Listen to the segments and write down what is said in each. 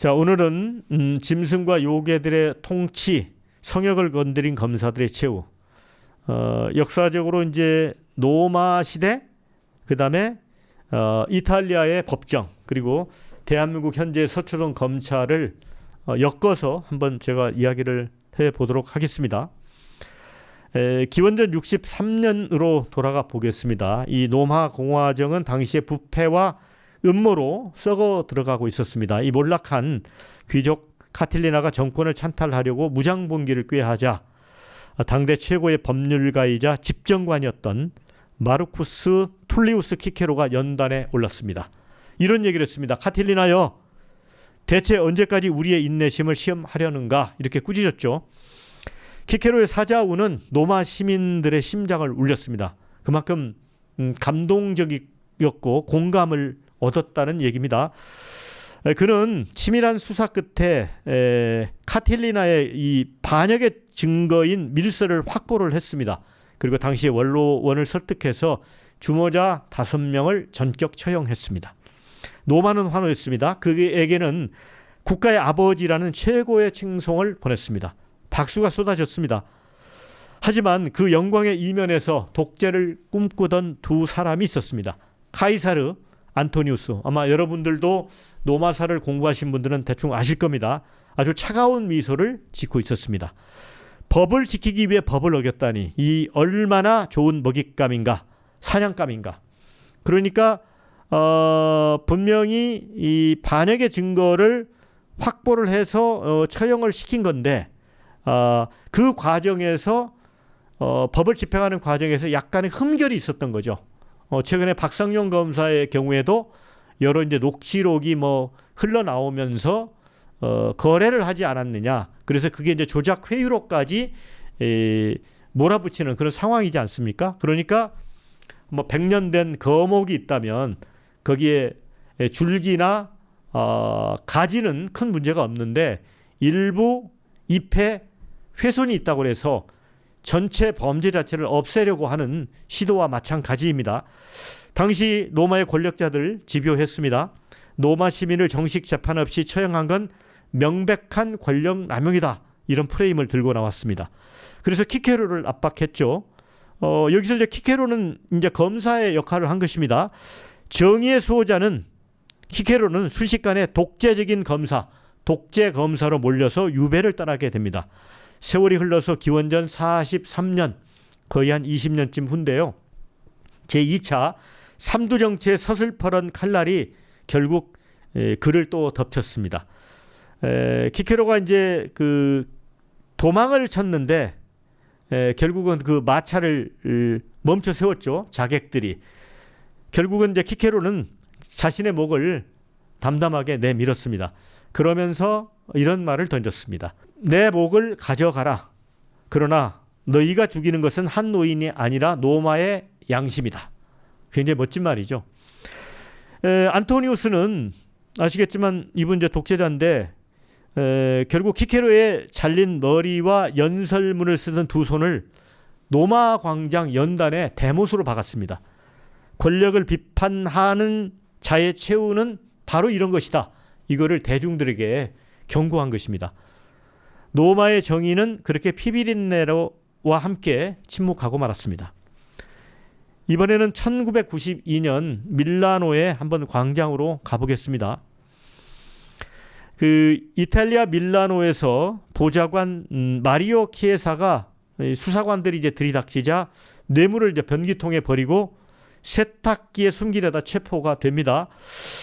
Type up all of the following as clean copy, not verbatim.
자, 오늘은 짐승과 요괴들의 통치, 성역을 건드린 검사들의 최후. 역사적으로 이제 로마 시대, 그다음에 이탈리아의 법정, 그리고 대한민국 현재 서초동 검찰을 엮어서 한번 제가 이야기를 해보도록 하겠습니다. 기원전 63년으로 돌아가 보겠습니다. 이 로마 공화정은 당시의 부패와 음모로 썩어 들어가고 있었습니다. 이 몰락한 귀족 카틸리나가 정권을 찬탈하려고 무장봉기를 꾀하자 당대 최고의 법률가이자 집정관이었던 마르쿠스 툴리우스 키케로가 연단에 올랐습니다. 이런 얘기를 했습니다. 카틸리나여, 대체 언제까지 우리의 인내심을 시험하려는가, 이렇게 꾸짖었죠. 키케로의 사자우는 로마 시민들의 심장을 울렸습니다. 그만큼 감동적이었고 공감을 얻었다는 얘기입니다. 그는 치밀한 수사 끝에 카틸리나의 이 반역의 증거인 밀서를 확보를 했습니다. 그리고 당시 원로원을 설득해서 주모자 5명을 전격 처형했습니다. 로마는 환호했습니다. 그에게는 국가의 아버지라는 최고의 칭송을 보냈습니다. 박수가 쏟아졌습니다. 하지만 그 영광의 이면에서 독재를 꿈꾸던 두 사람이 있었습니다. 카이사르, 안토니우스. 아마 여러분들도 로마사를 공부하신 분들은 대충 아실 겁니다. 아주 차가운 미소를 짓고 있었습니다. 법을 지키기 위해 법을 어겼다니, 이 얼마나 좋은 먹잇감인가, 사냥감인가. 그러니까 분명히 이 반역의 증거를 확보를 해서 처형을 시킨 건데, 그 과정에서 법을 집행하는 과정에서 약간의 흠결이 있었던 거죠. 최근에 박상용 검사의 경우에도 여러 이제 녹취록이 흘러나오면서 거래를 하지 않았느냐. 그래서 그게 이제 조작 회유로까지 몰아붙이는 그런 상황이지 않습니까? 그러니까 100년 된 거목이 있다면 거기에 줄기나 가지는 큰 문제가 없는데 일부 잎에 훼손이 있다고 해서 전체 범죄 자체를 없애려고 하는 시도와 마찬가지입니다. 당시 로마의 권력자들 집요했습니다. 로마 시민을 정식 재판 없이 처형한 건 명백한 권력 남용이다. 이런 프레임을 들고 나왔습니다. 그래서 키케로를 압박했죠. 여기서 이제 키케로는 이제 검사의 역할을 한 것입니다. 정의의 수호자는 키케로는 순식간에 독재적인 검사, 독재 검사로 몰려서 유배를 떠나게 됩니다. 세월이 흘러서 기원전 43년, 거의 한 20년쯤 후인데요. 제2차 삼두정치의 서슬퍼런 칼날이 결국 그를 또 덮쳤습니다. 키케로가 이제 그 도망을 쳤는데 결국은 그 마차를 멈춰 세웠죠. 자객들이. 결국은 이제 키케로는 자신의 목을 담담하게 내밀었습니다. 그러면서 이런 말을 던졌습니다. 내 목을 가져가라. 그러나 너희가 죽이는 것은 한 노인이 아니라 로마의 양심이다. 굉장히 멋진 말이죠. 안토니우스는 아시겠지만 이분 이제 독재자인데 결국 키케로의 잘린 머리와 연설문을 쓰던 두 손을 로마 광장 연단에 대못으로 박았습니다. 권력을 비판하는 자의 최후는 바로 이런 것이다. 이거를 대중들에게 경고한 것입니다. 로마의 정의는 그렇게 피비린내와 함께 침묵하고 말았습니다. 이번에는 1992년 밀라노에 한번 광장으로 가보겠습니다. 그 이탈리아 밀라노에서 보좌관 마리오 키에사가 수사관들이 이제 들이닥치자 뇌물을 이제 변기통에 버리고 세탁기에 숨기려다 체포가 됩니다.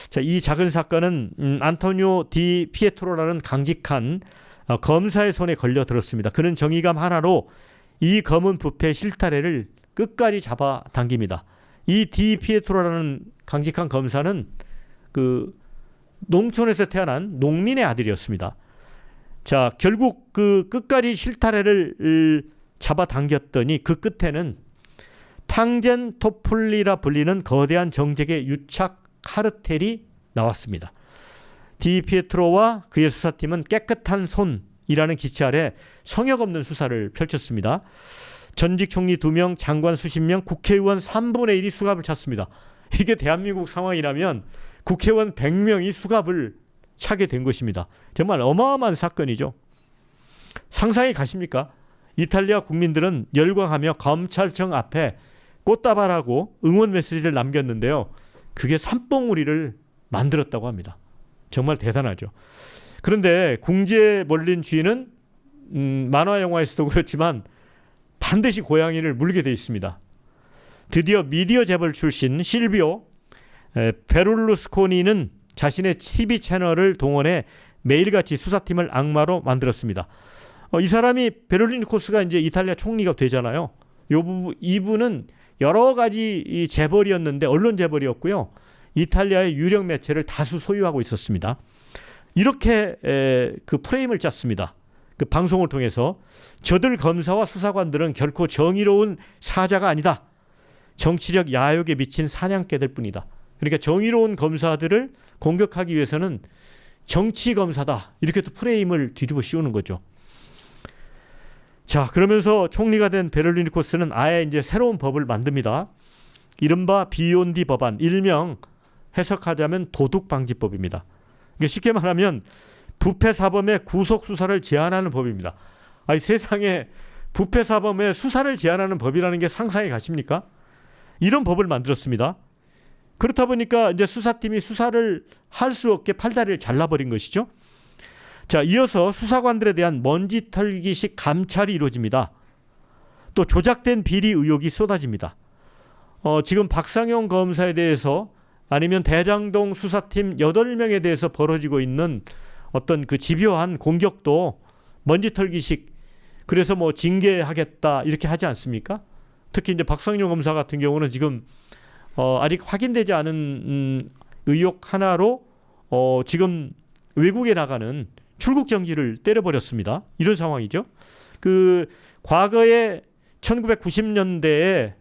자, 이 작은 사건은 안토니오 디 피에트로라는 강직한 검사의 손에 걸려들었습니다. 그는 정의감 하나로 이 검은 부패 실타래를 끝까지 잡아당깁니다. 이 디 피에트로라는 강직한 검사는 그 농촌에서 태어난 농민의 아들이었습니다. 자, 결국 그 끝까지 실타래를 잡아당겼더니 그 끝에는 탕젠토폴리라 불리는 거대한 정책의 유착 카르텔이 나왔습니다. 디 피에트로와 그의 수사팀은 깨끗한 손이라는 기치 아래 성역 없는 수사를 펼쳤습니다. 전직 총리 2명, 장관 수십 명, 국회의원 3분의 1이 수갑을 찼습니다. 이게 대한민국 상황이라면 국회의원 100명이 수갑을 차게 된 것입니다. 정말 어마어마한 사건이죠. 상상이 가십니까? 이탈리아 국민들은 열광하며 검찰청 앞에 꽃다발하고 응원 메시지를 남겼는데요. 그게 산봉우리를 만들었다고 합니다. 정말 대단하죠. 그런데 궁지에 몰린 쥐는 만화 영화에서도 그렇지만 반드시 고양이를 물게 돼 있습니다. 드디어 미디어 재벌 출신 실비오 베를루스코니는 자신의 TV 채널을 동원해 매일같이 수사팀을 악마로 만들었습니다. 이 사람이 베를리누코스가 이제 이탈리아 총리가 되잖아요. 이분은 여러 가지 이 재벌이었는데 언론 재벌이었고요. 이탈리아의 유력 매체를 다수 소유하고 있었습니다. 이렇게 그 프레임을 짰습니다. 그 방송을 통해서 저들 검사와 수사관들은 결코 정의로운 사자가 아니다. 정치적 야욕에 미친 사냥개들 뿐이다. 그러니까 정의로운 검사들을 공격하기 위해서는 정치 검사다. 이렇게 또 프레임을 뒤집어 씌우는 거죠. 자, 그러면서 총리가 된 베를리누코스는 아예 이제 새로운 법을 만듭니다. 이른바 비욘디 법안, 일명 해석하자면 도둑방지법입니다. 쉽게 말하면 부패 사범의 구속 수사를 제한하는 법입니다. 아니, 세상에 부패 사범의 수사를 제한하는 법이라는 게 상상이 가십니까? 이런 법을 만들었습니다. 그렇다 보니까 이제 수사팀이 수사를 할 수 없게 팔다리를 잘라버린 것이죠. 자, 이어서 수사관들에 대한 먼지 털기식 감찰이 이루어집니다. 또 조작된 비리 의혹이 쏟아집니다. 지금 박상용 검사에 대해서 아니면 대장동 수사팀 8명에 대해서 벌어지고 있는 어떤 그 집요한 공격도 먼지 털기식, 그래서 뭐 징계하겠다 이렇게 하지 않습니까? 특히 이제 박상용 검사 같은 경우는 지금 아직 확인되지 않은 의혹 하나로 지금 외국에 나가는 출국 정지를 때려버렸습니다. 이런 상황이죠. 그 과거에 1990년대에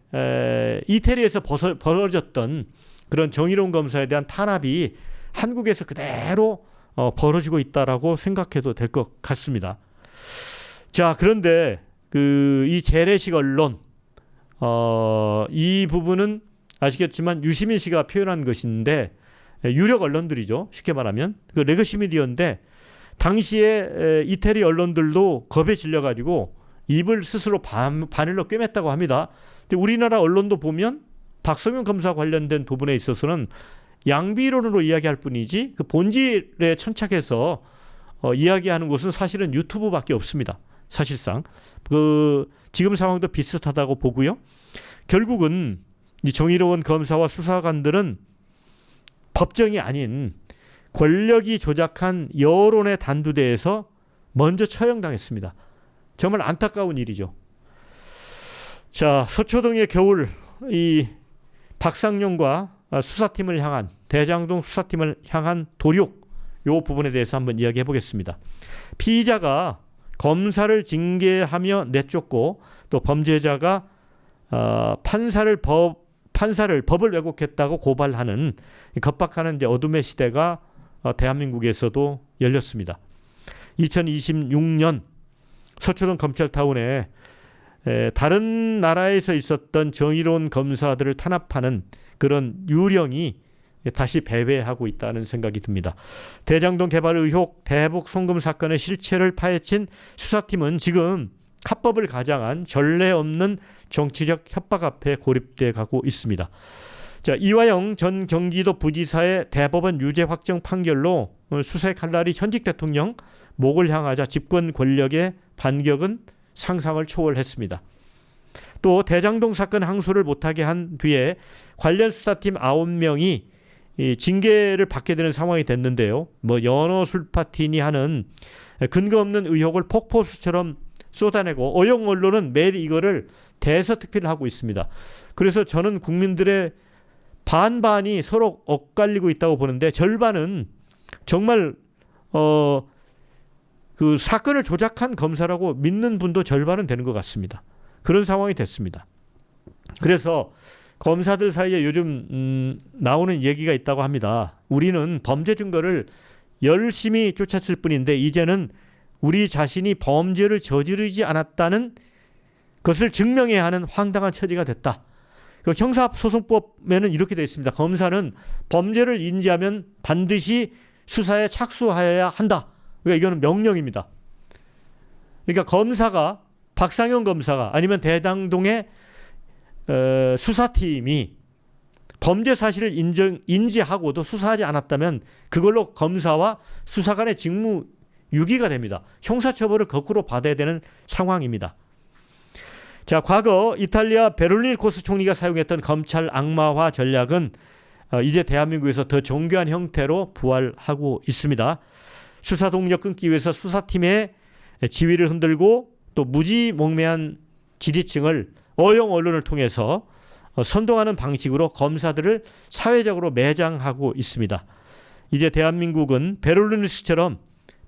이태리에서 벌어졌던 그런 정의로운 검사에 대한 탄압이 한국에서 그대로 벌어지고 있다라고 생각해도 될 것 같습니다. 자, 그런데 이 재래식 언론, 이 부분은 아시겠지만 유시민 씨가 표현한 것인데 유력 언론들이죠. 쉽게 말하면 그 레거시 미디어인데 당시에 이태리 언론들도 겁에 질려가지고 입을 스스로 바늘로 꿰맸다고 합니다. 근데 우리나라 언론도 보면 박성윤 검사 관련된 부분에 있어서는 양비론으로 이야기할 뿐이지 그 본질에 천착해서 이야기하는 곳은 사실은 유튜브밖에 없습니다. 사실상 지금 상황도 비슷하다고 보고요. 결국은 이 정의로운 검사와 수사관들은 법정이 아닌 권력이 조작한 여론의 단두대에서 먼저 처형당했습니다. 정말 안타까운 일이죠. 자, 서초동의 겨울, 이 박상용과 수사팀을 향한, 대장동 수사팀을 향한 도륙, 이 부분에 대해서 한번 이야기해 보겠습니다. 피의자가 검사를 징계하며 내쫓고 또 범죄자가 판사를 법을 왜곡했다고 고발하는 겁박하는 이제 어둠의 시대가 대한민국에서도 열렸습니다. 2026년 서초동 검찰타운에 다른 나라에서 있었던 정의로운 검사들을 탄압하는 그런 유령이 다시 배회하고 있다는 생각이 듭니다. 대장동 개발 의혹, 대북 송금 사건의 실체를 파헤친 수사팀은 지금 합법을 가장한 전례 없는 정치적 협박 앞에 고립돼 가고 있습니다. 자, 이화영 전 경기도 부지사의 대법원 유죄 확정 판결로 수세 칼날이 현직 대통령 목을 향하자 집권 권력의 반격은 상상을 초월했습니다. 또 대장동 사건 항소를 못하게 한 뒤에 관련 수사팀 9명이 징계를 받게 되는 상황이 됐는데요. 연어술파티니 하는 근거 없는 의혹을 폭포수처럼 쏟아내고 어용 언론은 매일 이거를 대서특필을 하고 있습니다. 그래서 저는 국민들의 반반이 서로 엇갈리고 있다고 보는데 절반은 정말 그 사건을 조작한 검사라고 믿는 분도 절반은 되는 것 같습니다. 그런 상황이 됐습니다. 그래서 검사들 사이에 요즘 나오는 얘기가 있다고 합니다. 우리는 범죄 증거를 열심히 쫓았을 뿐인데 이제는 우리 자신이 범죄를 저지르지 않았다는 것을 증명해야 하는 황당한 처지가 됐다. 그 형사소송법에는 이렇게 되어 있습니다. 검사는 범죄를 인지하면 반드시 수사에 착수하여야 한다. 그러니까 이거는 명령입니다. 그러니까 검사가 박상현 검사가 아니면 대장동의 수사팀이 범죄 사실을 인지하고도 수사하지 않았다면 그걸로 검사와 수사관의 직무 유기가 됩니다. 형사처벌을 거꾸로 받아야 되는 상황입니다. 자, 과거 이탈리아 베를리누스 총리가 사용했던 검찰 악마화 전략은 이제 대한민국에서 더 정교한 형태로 부활하고 있습니다. 수사 동력 끊기 위해서 수사팀의 지위를 흔들고 또 무지몽매한 지지층을 어용 언론을 통해서 선동하는 방식으로 검사들을 사회적으로 매장하고 있습니다. 이제 대한민국은 베를리누스처럼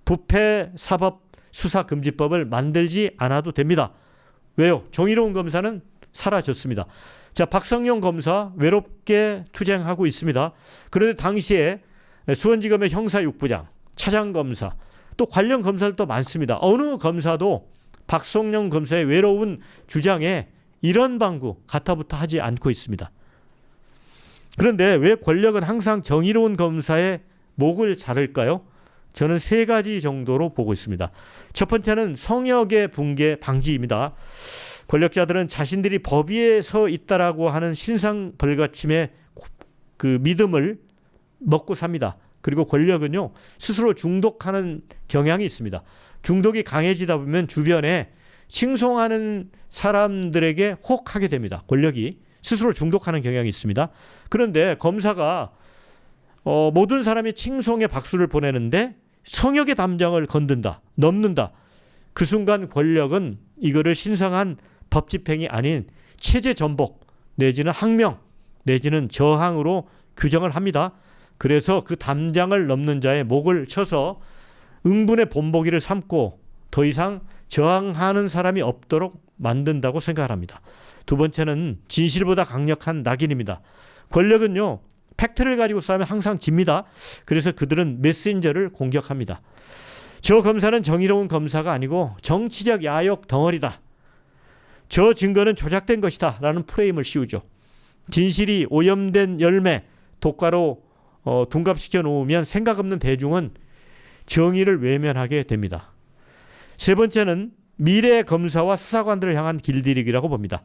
부패 사법 수사금지법을 만들지 않아도 됩니다. 왜요? 정의로운 검사는 사라졌습니다. 자, 박성용 검사 외롭게 투쟁하고 있습니다. 그런데 당시에 수원지검의 형사6부장, 차장검사, 또 관련 검사들도 많습니다. 어느 검사도 박성용 검사의 외로운 주장에 이런 방구 가타부타 하지 않고 있습니다. 그런데 왜 권력은 항상 정의로운 검사의 목을 자를까요? 저는 세 가지 정도로 보고 있습니다. 첫 번째는 성역의 붕괴 방지입니다. 권력자들은 자신들이 법 위에 서 있다라고 하는 신상벌가침의 그 믿음을 먹고 삽니다. 그리고 권력은요, 스스로 중독하는 경향이 있습니다. 중독이 강해지다 보면 주변에 칭송하는 사람들에게 혹하게 됩니다. 권력이 스스로 중독하는 경향이 있습니다. 그런데 검사가 모든 사람이 칭송의 박수를 보내는데 성역의 담장을 건든다, 넘는다. 그 순간 권력은 이거를 신성한 법 집행이 아닌 체제 전복 내지는 항명 내지는 저항으로 규정을 합니다. 그래서 그 담장을 넘는 자의 목을 쳐서 응분의 본보기를 삼고 더 이상 저항하는 사람이 없도록 만든다고 생각을 합니다. 두 번째는 진실보다 강력한 낙인입니다. 권력은요, 팩트를 가지고 싸우면 항상 집니다. 그래서 그들은 메신저를 공격합니다. 저 검사는 정의로운 검사가 아니고 정치적 야욕 덩어리다. 저 증거는 조작된 것이다 라는 프레임을 씌우죠. 진실이 오염된 열매, 독가로 둔갑시켜 놓으면 생각 없는 대중은 정의를 외면하게 됩니다. 세 번째는 미래 검사와 수사관들을 향한 길들이기라고 봅니다.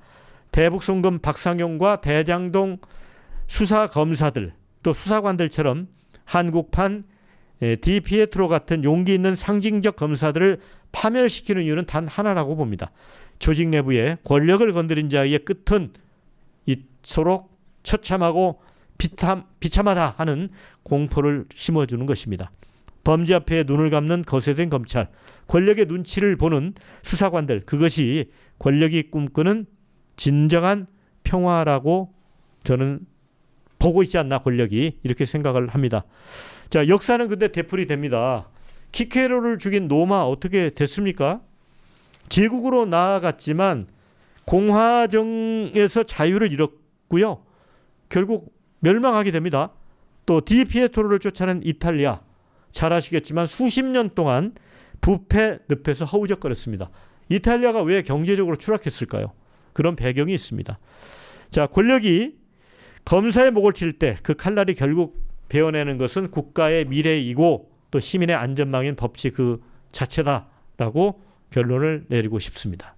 대북송금 박상용과 대장동 수사검사들 또 수사관들처럼 한국판 디피에트로 같은 용기 있는 상징적 검사들을 파멸시키는 이유는 단 하나라고 봅니다. 조직 내부에 권력을 건드린 자의 끝은 이토록 처참하고 비참하다 하는 공포를 심어주는 것입니다. 범죄 앞에 눈을 감는 거세된 검찰, 권력의 눈치를 보는 수사관들, 그것이 권력이 꿈꾸는 진정한 평화라고 저는 보고 있지 않나, 권력이 이렇게 생각을 합니다. 자, 역사는 근데 되풀이 됩니다. 키케로를 죽인 노마 어떻게 됐습니까? 제국으로 나아갔지만 공화정에서 자유를 잃었고요. 결국 멸망하게 됩니다. 또 디피에트로를 쫓아낸 이탈리아, 잘 아시겠지만 수십 년 동안 부패 늪에서 허우적거렸습니다. 이탈리아가 왜 경제적으로 추락했을까요? 그런 배경이 있습니다. 자, 권력이 검사의 목을 칠 때 그 칼날이 결국 베어내는 것은 국가의 미래이고 또 시민의 안전망인 법치 그 자체다라고 결론을 내리고 싶습니다.